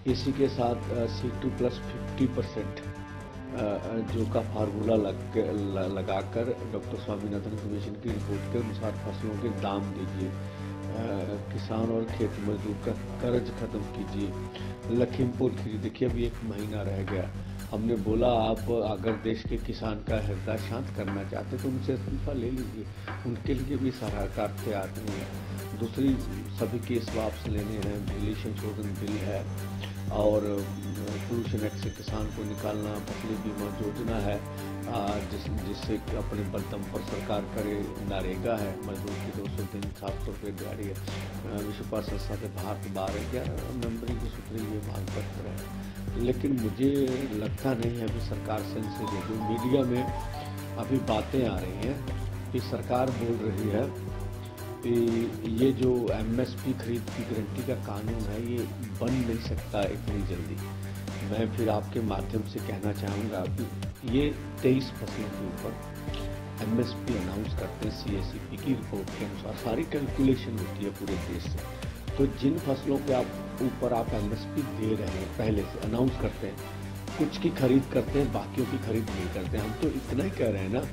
इसी के साथ C2 प्लस 50% जो का फार्मूला लगाकर डॉक्टर स्वामीनाथन कमीशन की रिपोर्ट के अनुसार फसलों के दाम दीजिए, किसान और खेत मजदूर का कर्ज खत्म कीजिए। लखीमपुर खीरी देखिए, अभी 1 महीना रह गया। हमने बोला आप अगर देश के किसान का हृदय शांत करना चाहते तो उनसे इस्तीफा ले लीजिए, उनके लिए भी सलाहकार तैयार नहीं है। दूसरी, सभी केस वापस लेने हैं, बिजली संशोधन बिल है और पोल्यूशन एक्ट से किसान को निकालना, फसली बीमा योजना है जिससे अपने बलदम पर सरकार करे, नरेगा है, मजदूर की 200 दिन 700 रुपये दिहाड़ी है, विश्व स्वास्थ्य संस्था से भारत 12-11 मेंबरी की सूत्री ये मांग पत्र है। लेकिन मुझे लगता नहीं है अभी सरकार सेंसिटिव है। जो मीडिया में अभी बातें आ रही हैं कि सरकार बोल रही है कि ये जो MSP खरीद की गारंटी का कानून है ये बन नहीं सकता इतनी जल्दी। मैं फिर आपके माध्यम से कहना चाहूँगा कि ये 23 फसलों के ऊपर MSP अनाउंस करते हैं CACP की रिपोर्ट के अनुसार। सारी कैलकुलेशन होती है पूरे देश से। तो जिन फसलों के ऊपर आप MSP दे रहे हैं, पहले से अनाउंस करते हैं, कुछ की खरीद करते हैं, बाकियों की खरीद नहीं करते। हम तो इतना ही कह रहे हैं ना,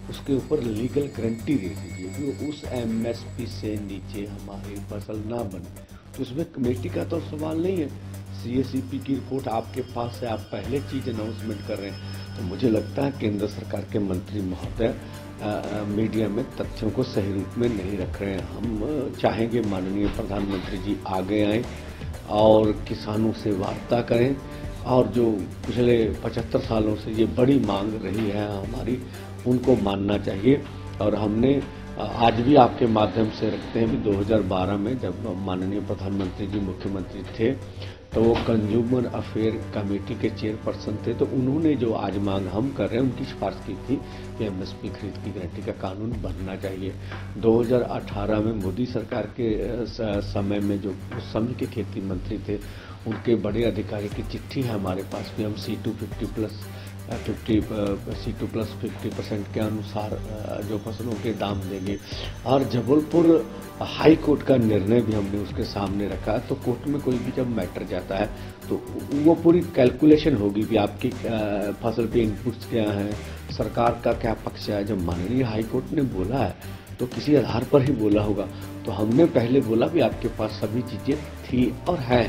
उसके ऊपर लीगल गारंटी दे दीजिए कि उस MSP से नीचे हमारी फसल ना बने। तो उसमें कमेटी का तो सवाल नहीं है। CACP की रिपोर्ट आपके पास है, आप पहले चीज अनाउंसमेंट कर रहे हैं। तो मुझे लगता है केंद्र सरकार के मंत्री महोदय मीडिया में तथ्यों को सही रूप में नहीं रख रहे हैं। हम चाहेंगे माननीय प्रधानमंत्री जी आगे आएं और किसानों से वार्ता करें, और जो पिछले 75 सालों से ये बड़ी मांग रही है हमारी, उनको मानना चाहिए। और हमने आज भी आपके माध्यम से रखते हैं भी 2012 में जब माननीय प्रधानमंत्री जी मुख्यमंत्री थे तो वो कंज्यूमर अफेयर कमेटी के चेयरपर्सन थे, तो उन्होंने जो आज मांग हम कर रहे हैं उनकी सिफारिश की थी कि MSP खरीद की गारंटी का कानून बनना चाहिए। 2018 में मोदी सरकार के समय में जो उस समय के खेती मंत्री थे उनके बड़े अधिकारी की चिट्ठी है हमारे पास भी, हम C2 प्लस 50% के अनुसार जो फसलों के दाम देंगे। और जबलपुर हाई कोर्ट का निर्णय भी हमने उसके सामने रखा। तो कोर्ट में कोई भी जब मैटर जाता है तो वो पूरी कैलकुलेशन होगी कि आपकी फसल के इनपुट्स क्या हैं, सरकार का क्या पक्ष है। जब माननीय हाई कोर्ट ने बोला है तो किसी आधार पर ही बोला होगा। तो हमने पहले बोला भी आपके पास सभी चीजें थी और है,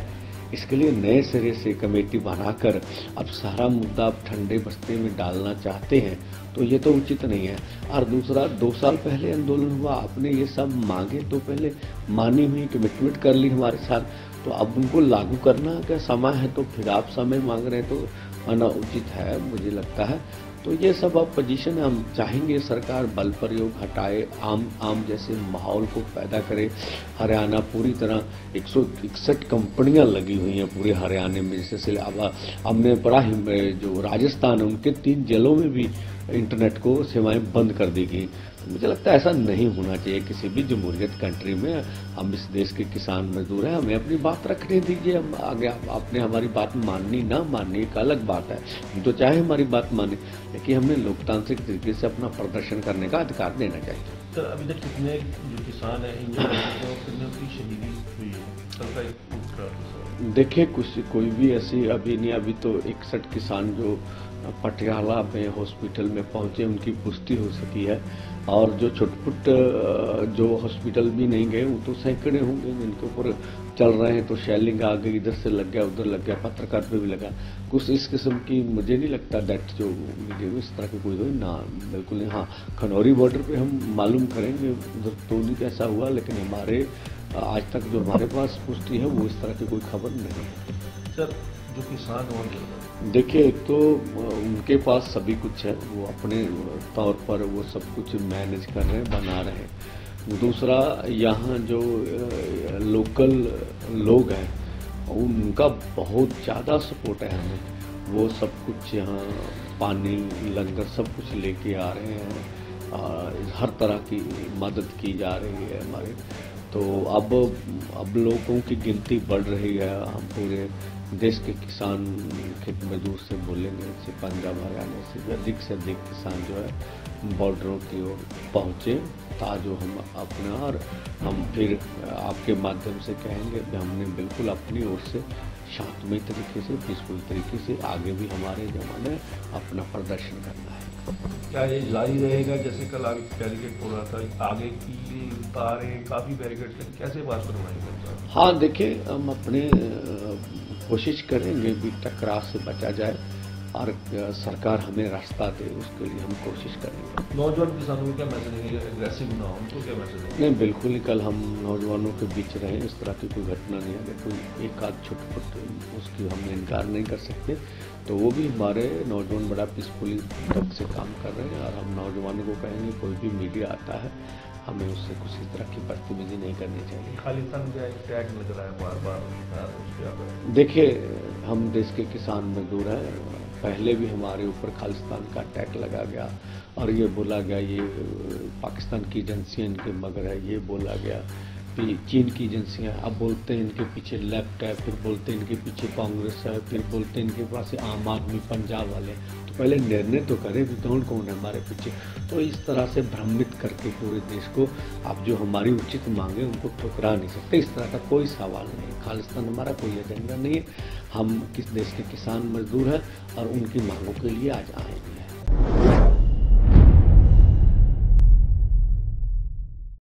इसके लिए नए सिरे से कमेटी बनाकर अब सारा मुद्दा आप ठंडे बस्ते में डालना चाहते हैं तो ये तो उचित नहीं है। और दूसरा, 2 साल पहले आंदोलन हुआ, आपने ये सब मांगे तो पहले मानी हुई, कमिटमेंट कर ली हमारे साथ, तो अब उनको लागू करना का समय है। तो फिर आप समय मांग रहे हैं तो अनाउचित है मुझे लगता है। तो ये सब अब पोजीशन है। हम चाहेंगे सरकार बल प्रयोग हटाए, आम जैसे माहौल को पैदा करे। हरियाणा पूरी तरह 161 कंपनियां लगी हुई हैं पूरे हरियाणा में, जैसे अब हमने पढ़ा जो राजस्थान है उनके 3 जिलों में भी इंटरनेट को सेवाएं बंद कर दी गई। तो मुझे लगता है ऐसा नहीं होना चाहिए किसी भी जमहूरियत कंट्री में। हम इस देश के किसान मजदूर हैं, हमें अपनी बात रखने दीजिए। हम आगे आपने हमारी बात माननी ना माननी एक अलग बात है, हम तो चाहे हमारी बात माने, लेकिन हमें लोकतांत्रिक तरीके से अपना प्रदर्शन करने का अधिकार देना चाहिए। सर, अभी तक कितने जो किसान हैं कितने की शहीदी हुई है? सर का एक उत्तर। देखिए, कोई भी ऐसी अभी नहीं, अभी तो 61 किसान जो पटियाला में हॉस्पिटल में पहुंचे उनकी पुष्टि हो सकी है, और जो छुटपुट जो हॉस्पिटल भी नहीं गए वो तो सैकड़े होंगे जिनके ऊपर चल रहे हैं। तो शेलिंग आ गई, इधर से लग गया उधर लग गया, पत्रकार पे भी लगा। कुछ इस किस्म की मुझे नहीं लगता डेट जो मीडिया में इस तरह की कोई हुई ना, बिल्कुल नहीं। हाँ, खनौरी बॉर्डर पे हम मालूम करेंगे उधर तो नहीं कैसा हुआ, लेकिन हमारे आज तक जो हमारे पास पुष्टि है वो इस तरह की कोई खबर नहीं है। सर, जो किसान होंगे, देखिए, एक तो उनके पास सभी कुछ है, वो अपने तौर पर वो सब कुछ मैनेज कर रहे हैं, बना रहे हैं। दूसरा, यहाँ जो लोकल लोग हैं उनका बहुत ज़्यादा सपोर्ट है हमें। वो सब कुछ यहाँ पानी लंगर सब कुछ लेके आ रहे हैं, हर तरह की मदद की जा रही है हमारे। तो अब लोगों की गिनती बढ़ रही है। हम पूरे देश के किसान खेत मजदूर से बोलेंगे, जैसे पंजाब हरियाणा से अधिक किसान जो है बॉर्डरों की ओर पहुँचे, ताजो हम अपना, और हम फिर आपके माध्यम से कहेंगे कि हमने बिल्कुल अपनी ओर से शांतमय तरीके से, पीसफुल तरीके से आगे भी हमारे जमाने अपना प्रदर्शन करना है। क्या ये जारी रहेगा? जैसे कल आगे बैरिकेड हो रहा था, आगे की तारें काफ़ी बैरिकेड थे, कैसे बात करवाएंगे? हाँ देखिए, हम अपने कोशिश करेंगे भी टकराव से बचा जाए और सरकार हमें रास्ता दे, उसके लिए हम कोशिश करेंगे। नौजवान किसानों को क्या मैसेज देंगे? एग्रेसिव ना हो, उनको क्या मैसेज देंगे? नहीं, बिल्कुल ही कल हम नौजवानों के बीच रहे, इस तरह की कोई घटना नहीं है। कोई एक आध छुटपुट उसकी हम इनकार नहीं कर सकते, तो वो भी हमारे नौजवान बड़ा पीसफुली ढंग से काम कर रहे हैं। और हम नौजवानों को कहेंगे कोई भी मीडिया आता है हमें उससे किसी तरह की बदतमीजी नहीं करनी चाहिए। खालिस्तान का एक टैग लग रहा है बार बार। देखिए, हम देश के किसान मजदूर हैं, पहले भी हमारे ऊपर खालिस्तान का टैग लगा गया और ये बोला गया ये पाकिस्तान की एजेंसियाँ इनके मगर है, ये बोला गया कि चीन की एजेंसियाँ, अब बोलते हैं इनके पीछे लेफ्ट है, फिर बोलते हैं इनके पीछे कांग्रेस है, फिर बोलते हैं इनके पास आम आदमी पंजाब वाले। तो पहले निर्णय तो करें भी कौन कौन है हमारे पीछे। तो इस तरह से भ्रमित करके पूरे देश को आप जो हमारी उचित मांगे उनको ठुकरा नहीं सकते। इस तरह का कोई सवाल नहीं। खालिस्तान हमारा कोई एजेंडा नहीं है। हम किस देश के किसान मजदूर हैं और उनकी मांगों के लिए आज आए भी हैं।